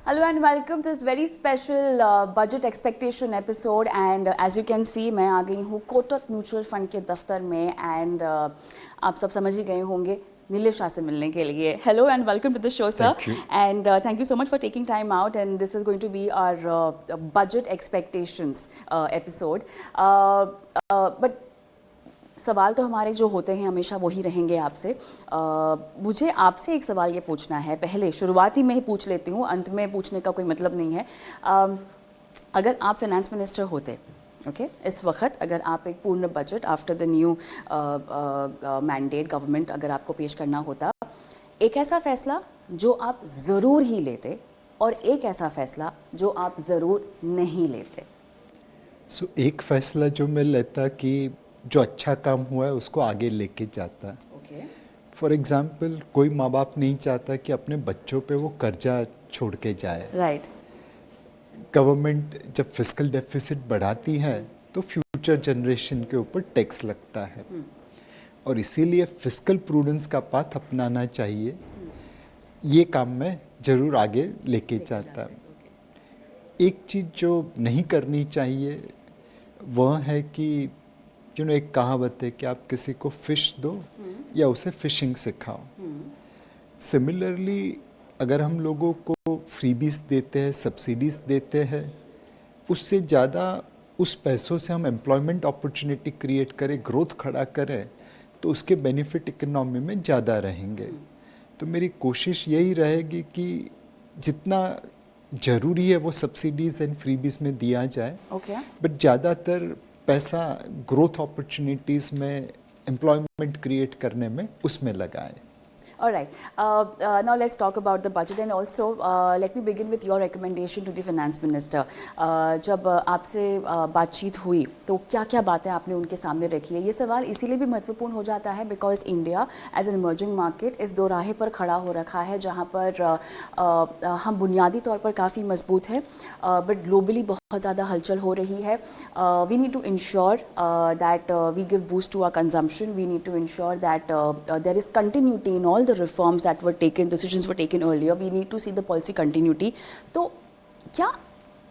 Hello and welcome to this very special budget expectation episode and as you can see मैं आ गई हूँ Kotak mutual fund के दफ्तर में and आप सब समझ ही गए होंगे Nilesh Shah से मिलने के लिए. Hello and welcome to the show, sir. Thank you. And thank you so much for taking time out. And this is going to be our budget expectations episode. But सवाल तो हमारे जो होते हैं हमेशा वही रहेंगे आपसे. मुझे आपसे एक सवाल ये पूछना है. पहले शुरुआती में ही पूछ लेती हूँ, अंत में पूछने का कोई मतलब नहीं है. अगर आप फाइनेंस मिनिस्टर होते, ओके, इस वक्त अगर आप एक पूर्ण budget after the new mandate government अगर आपको पेश करना होता, एक ऐसा फैसला जो आप ज़रूर ही लेते और एक ऐसा फैसला जो आप ज़रूर नहीं लेते. एक फैसला जो मैं लेता कि जो अच्छा काम हुआ है उसको आगे लेके जाता. फॉर एग्जाम्पल, कोई माँ बाप नहीं चाहता कि अपने बच्चों पे वो कर्जा छोड़ के जाए. राइट. गवर्नमेंट जब फिस्कल डेफिसिट बढ़ाती है तो फ्यूचर जनरेशन के ऊपर टैक्स लगता है और इसीलिए फिस्कल प्रूडेंस का पाथ अपनाना चाहिए. ये काम मैं ज़रूर आगे लेके जाता. एक चीज़ जो नहीं करनी चाहिए वह है कि एक कहावत है कि आप किसी को फ़िश दो या उसे फ़िशिंग सिखाओ. सिमिलरली अगर हम लोगों को फ्रीबीज देते हैं, सब्सिडीज़ देते हैं, उससे ज़्यादा उस पैसों से हम एम्प्लॉयमेंट अपॉर्चुनिटी क्रिएट करें, ग्रोथ खड़ा करें, तो उसके बेनिफिट इकोनॉमी में ज़्यादा रहेंगे. तो मेरी कोशिश यही रहेगी कि जितना ज़रूरी है वो सब्सिडीज़ एंड फ्रीबीज में दिया जाए, बट ज़्यादातर पैसा ग्रोथ अपॉर्चुनिटीज़ में, एम्प्लॉयमेंट क्रिएट करने में, उसमें लगाए. All right. Now let's talk about the budget and also let me begin with your recommendation to the finance minister. जब आपसे बातचीत हुई तो क्या-क्या बातें आपने उनके सामने रखी है? ये सवाल इसीलिए भी महत्वपूर्ण हो जाता है because India as an emerging market इस दोराहे पर खड़ा हो रखा है जहाँ पर हम बुनियादी तौर पर काफ़ी मजबूत है but globally बहुत ज़्यादा हलचल हो रही है. We need to ensure that we give boost to our consumption. We need to ensure that there is continuity in all the reforms that were taken, decisions were taken earlier. We need to see the policy continuity. तो क्या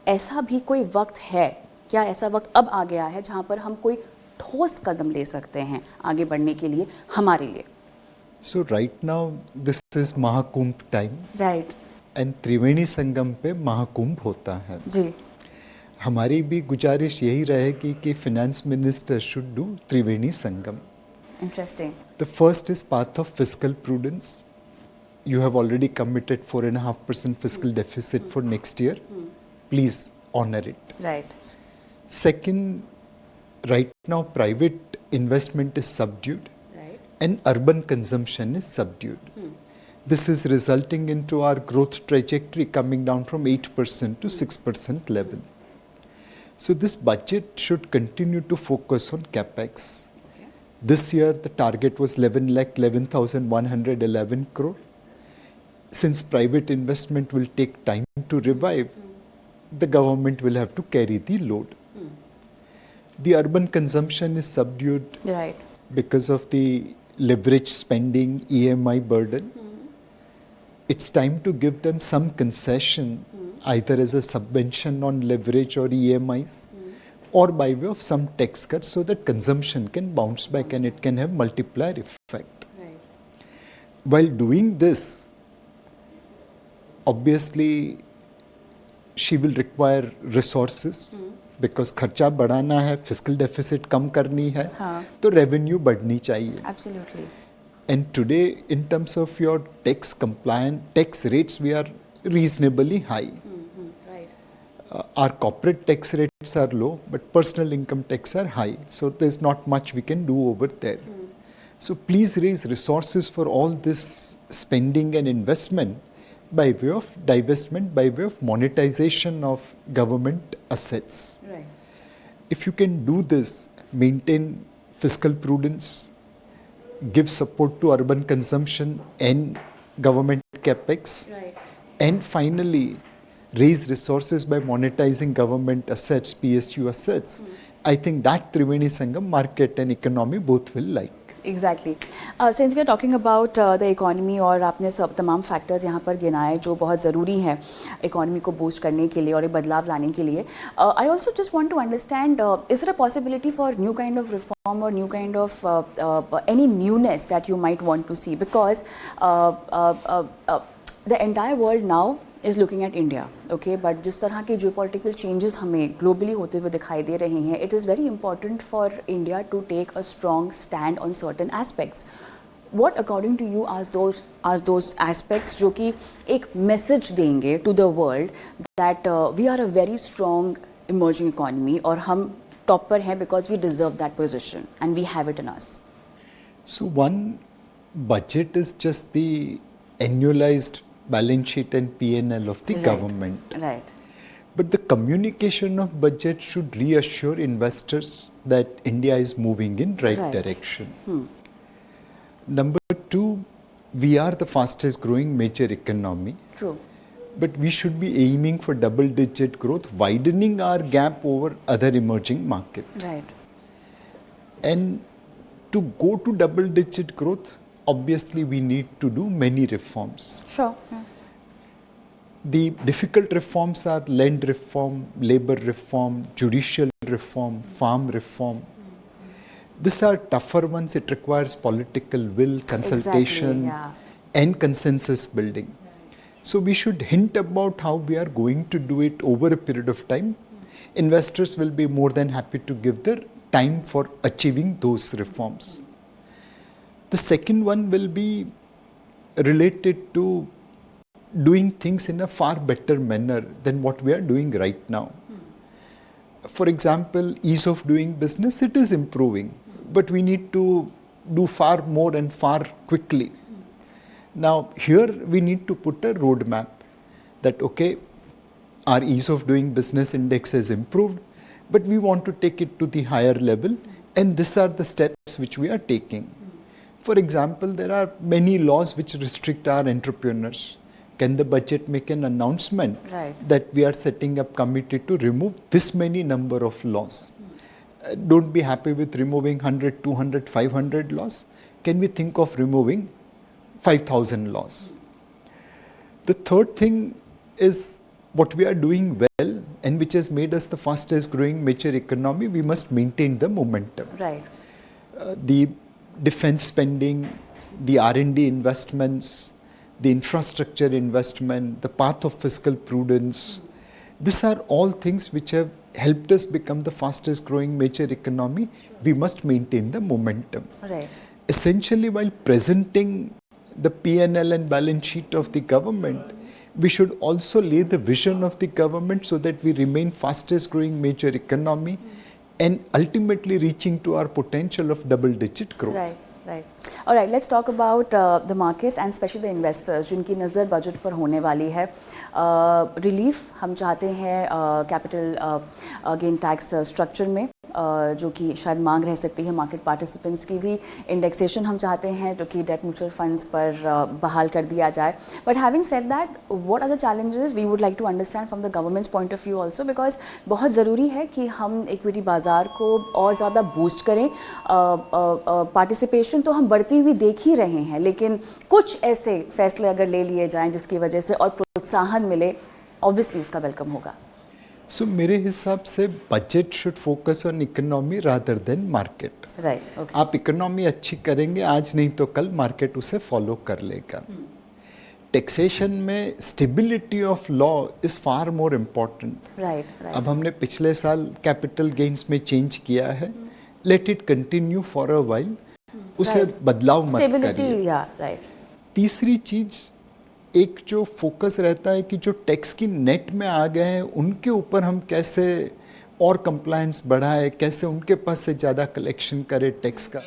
ऐसा भी कोई वक्त है, क्या ऐसा वक्त अब आ गया है जहाँ पर हम कोई ठोस कदम ले सकते हैं आगे बढ़ने के लिए हमारे लिए? So right now this is Mahakumbh time. Right. And Triveni Sangam पे महाकुंभ होता है. जी. हमारी भी गुजारिश यही रहेगी कि finance minister should do Triveni Sangam. Interesting. The first is path of fiscal prudence. You have already committed 4.5% fiscal deficit for next year. Please honor it. Right. Second, right now private investment is subdued. Right. And urban consumption is subdued. This is resulting into our growth trajectory coming down from 8% to 6% level. So this budget should continue to focus on capex. This year, the target was 11,11,111 crore. Since private investment will take time to revive, the government will have to carry the load. The urban consumption is subdued because of the leverage spending, EMI burden. It's time to give them some concession, either as a subvention on leverage or EMIs. Or by way of some tax cuts so that consumption can bounce back and it can have multiplier effect. Right. While doing this, obviously she will require resources because खर्चा बढ़ाना है, fiscal deficit कम करनी है, तो revenue बढ़नी चाहिए. Absolutely. And today, in terms of your tax compliant tax rates, we are reasonably high. Our corporate tax rates are low, but personal income tax are high. So there's not much we can do over there. So please raise resources for all this spending and investment by way of divestment, by way of monetization of government assets. Right. If you can do this, maintain fiscal prudence, give support to urban consumption and government capex, and finally raise resources by monetizing government assets, PSU assets, I think that Triveni Sangam market and economy both will like. Exactly since we are talking about the economy और आपने सब तमाम factors यहाँ पर गिनाए जो बहुत ज़रूरी हैं इकोनॉमी को बूस्ट करने के लिए और एक बदलाव लाने के लिए I also just want to understand is there a possibility for new kind of reform और new kind of any newness that you might want to see because the entire world now is looking at India okay but जिस तरह के geopolitical changes हमें globally होते हुए दिखाई दे रहे हैं it is very important for India to take a strong stand on certain aspects what according to you आज दोज एस्पेक्ट्स जो कि एक मैसेज देंगे to the world that we are a very strong emerging economy और हम top पर हैं because we deserve that position and we have it in us So one budget is just the annualized balance sheet and P&L of the government. Right. But the communication of budget should reassure investors that India is moving in right direction. Number two, we are the fastest growing major economy. True. But we should be aiming for double-digit growth, widening our gap over other emerging markets. Right. And to go to double-digit growth, obviously we need to do many reforms. Sure. The difficult reforms are land reform, labor reform, judicial reform, farm reform. These are tougher ones. It requires political will, consultation, and consensus building. So we should hint about how we are going to do it over a period of time. Investors will be more than happy to give their time for achieving those reforms. The second one will be related to doing things in a far better manner than what we are doing right now. For example, ease of doing business, it is improving, but we need to do far more and far quickly. Now, here we need to put a roadmap that, okay, our ease of doing business index has improved, but we want to take it to the higher level, and these are the steps which we are taking. For example, there are many laws which restrict our entrepreneurs. Can the budget make an announcement that we are setting up committee to remove this many number of laws? Don't be happy with removing 100, 200, 500 laws. Can we think of removing 5,000 laws? The third thing is what we are doing well and which has made us the fastest growing major economy, we must maintain the momentum. Right. The defense spending, the R&D investments, the infrastructure investment, the path of fiscal prudence, these are all things which have helped us become the fastest growing major economy. We must maintain the momentum. Right. Essentially, while presenting the P&L and balance sheet of the government, we should also lay the vision of the government so that we remain fastest growing major economy and ultimately reaching to our potential of double-digit growth. Right, right. All right, let's talk about the markets and especially the investors जिनकी नज़र budget पर होने वाली है. Relief हम चाहते हैं capital gain tax structure में जो कि शायद मांग रह सकती है मार्केट पार्टिसिपेंट्स की भी. इंडेक्सेशन हम चाहते हैं जो कि डेट म्यूचुअल फंड्स पर बहाल कर दिया जाए. But having said that what are the challenges we would like to understand from the government's point of view also because बहुत ज़रूरी है कि हम इक्विटी बाज़ार को और ज़्यादा बूस्ट करें. पार्टिसिपेशन तो हम बढ़ती हुई देख ही रहे हैं लेकिन कुछ ऐसे फैसले अगर ले लिए जाएँ जिसकी वजह से और प्रोत्साहन मिले ऑब्वियसली उसका वेलकम होगा. So, मेरे हिसाब से budget should focus on economy rather than market. Right. Okay. आप इकोनॉमी अच्छी करेंगे आज नहीं तो कल मार्केट उसे फॉलो कर लेगा. टैक्सेशन में stability of law is far more important. Right. अब हमने पिछले साल कैपिटल गेन्स में चेंज किया है. Let it continue for a while. उसे बदलाव मत करिए. राइट. तीसरी चीज एक जो फोकस रहता है कि जो टैक्स की नेट में आ गए हैं उनके ऊपर हम कैसे और कंप्लायंस बढ़ाए, कैसे उनके पास से ज़्यादा कलेक्शन करे टैक्स का.